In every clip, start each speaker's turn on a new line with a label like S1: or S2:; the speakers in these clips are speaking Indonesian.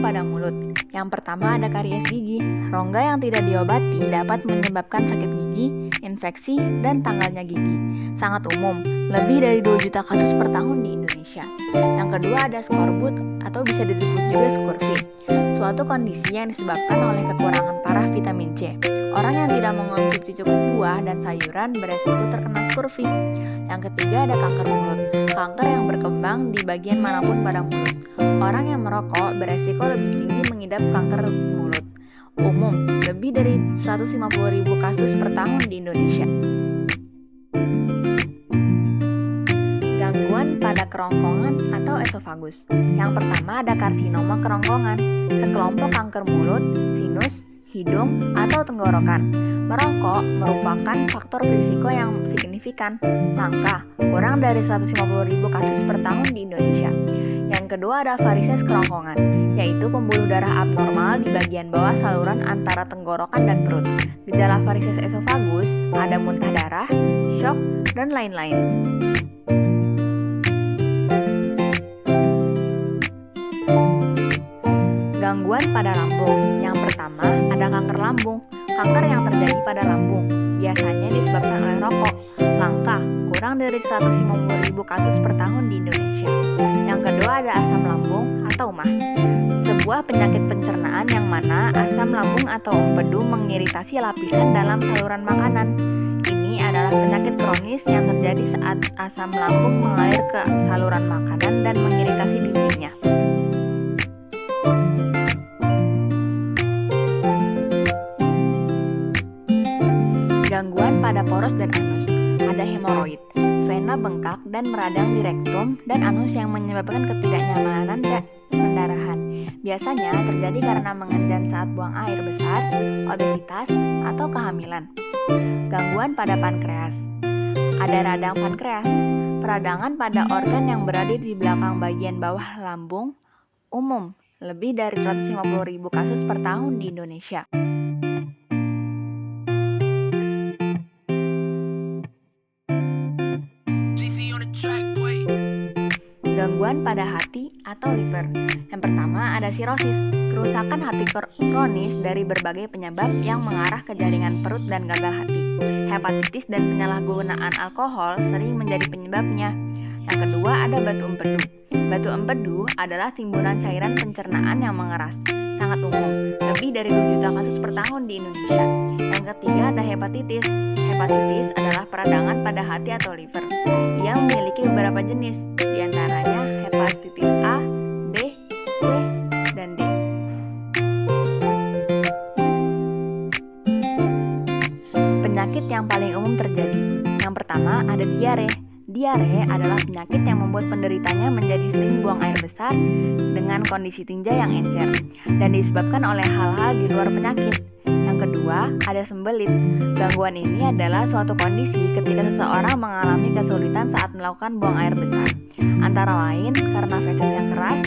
S1: Gangguan pada mulut. Yang pertama ada karies gigi. Rongga yang tidak diobati dapat menyebabkan sakit gigi, infeksi, dan tanggalnya gigi. Sangat umum, lebih dari 2 juta kasus per tahun di Indonesia. Yang kedua ada skorbut atau bisa disebut juga scurvy. Suatu kondisi yang disebabkan oleh kekurangan parah vitamin C. Orang yang tidak mengonsumsi cukup buah dan sayuran beresiko terkena scurvy. Yang ketiga ada kanker mulut. Kanker yang berkembang di bagian manapun pada mulut. Orang yang merokok beresiko lebih tinggi mengidap kanker mulut. Umum, lebih dari 150.000 kasus per tahun di Indonesia. Gangguan pada kerongkongan atau esofagus. Yang pertama ada karsinoma kerongkongan, sekelompok kanker mulut, sinus, hidung, atau tenggorokan. Merokok merupakan faktor risiko yang signifikan, langka, kurang dari 150.000 kasus per tahun di Indonesia. Yang kedua ada varises kerongkongan, yaitu pembuluh darah abnormal di bagian bawah saluran antara tenggorokan dan perut. Gejala varises esofagus ada muntah darah, syok, dan lain-lain. Gangguan pada lambung. Yang pertama ada kanker lambung. Kanker yang terjadi pada lambung biasanya disebabkan oleh rokok. Langka, kurang dari 150.000 kasus per tahun di Indonesia. Yang kedua ada asam lambung atau MAH. Sebuah penyakit pencernaan yang mana asam lambung atau empedu mengiritasi lapisan dalam saluran makanan. Ini adalah penyakit kronis yang terjadi saat asam lambung mengalir ke saluran makanan dan mengiritasi dindingnya. Gangguan pada poros dan anus. Ada hemoroid, vena bengkak dan meradang di rektum dan anus yang menyebabkan ketidaknyamanan dan pendarahan. Biasanya terjadi karena mengendan saat buang air besar, obesitas, atau kehamilan. Gangguan pada pankreas. Ada radang pankreas, peradangan pada organ yang berada di belakang bagian bawah lambung. Umum, lebih dari 150.000 kasus per tahun di Indonesia. Gangguan pada hati atau liver. Yang pertama ada sirosis, kerusakan hati kronis dari berbagai penyebab yang mengarah ke jaringan perut dan gagal hati. Hepatitis dan penyalahgunaan alkohol sering menjadi penyebabnya. Yang kedua ada batu empedu. Batu empedu adalah timbunan cairan pencernaan yang mengeras. Sangat umum, lebih dari 2 juta kasus per tahun di Indonesia. Yang ketiga ada hepatitis. Hepatitis adalah peradangan pada hati atau liver. Ia memiliki beberapa jenis, diantaranya hepatitis A, B, C, dan D. Penyakit yang paling umum terjadi. Yang pertama ada diare. Diare adalah penyakit yang membuat penderitanya menjadi sering buang air besar dengan kondisi tinja yang encer dan disebabkan oleh hal-hal di luar penyakit. Yang kedua, ada sembelit. Gangguan ini adalah suatu kondisi ketika seseorang mengalami kesulitan saat melakukan buang air besar. Antara lain karena feses yang keras,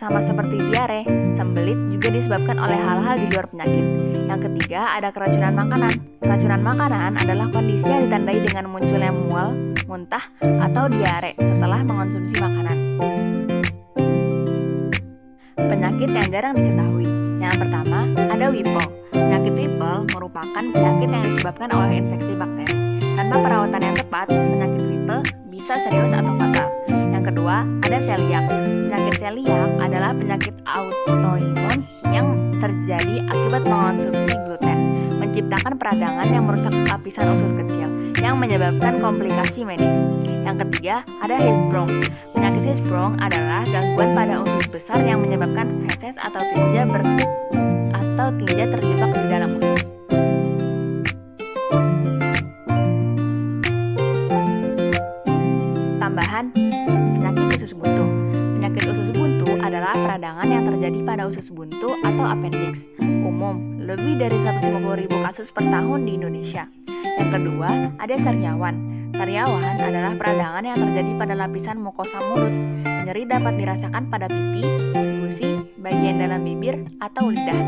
S1: sama seperti diare, sembelit juga disebabkan oleh hal-hal di luar penyakit. Yang ketiga, ada keracunan makanan. Keracunan makanan adalah kondisi yang ditandai dengan munculnya mual, muntah, atau diare setelah mengonsumsi makanan. Penyakit yang jarang diketahui. Yang pertama, ada Whipple. Penyakit Whipple merupakan penyakit yang disebabkan oleh infeksi bakteri. Tanpa perawatan yang tepat, penyakit Whipple bisa serius atau fatal. Yang kedua, ada celiac. Penyakit celiac adalah penyakit autoimun yang terjadi akibat mengonsumsi gluten, menciptakan peradangan yang merusak lapisan usus kecil, yang menyebabkan komplikasi medis. Yang ketiga, ada Hirschsprung. Penyakit Hirschsprung adalah gangguan pada usus besar yang menyebabkan feses atau tinja terjebak di dalam usus. Tambahan, penyakit usus buntu. Penyakit usus buntu adalah peradangan yang terjadi pada usus buntu atau appendix. Umum, lebih dari 150.000 kasus per tahun di Indonesia. Yang kedua, ada sariawan. Sariawan adalah peradangan yang terjadi pada lapisan mukosa mulut. Nyeri dapat dirasakan pada pipi, gusi, bagian dalam bibir, atau lidah.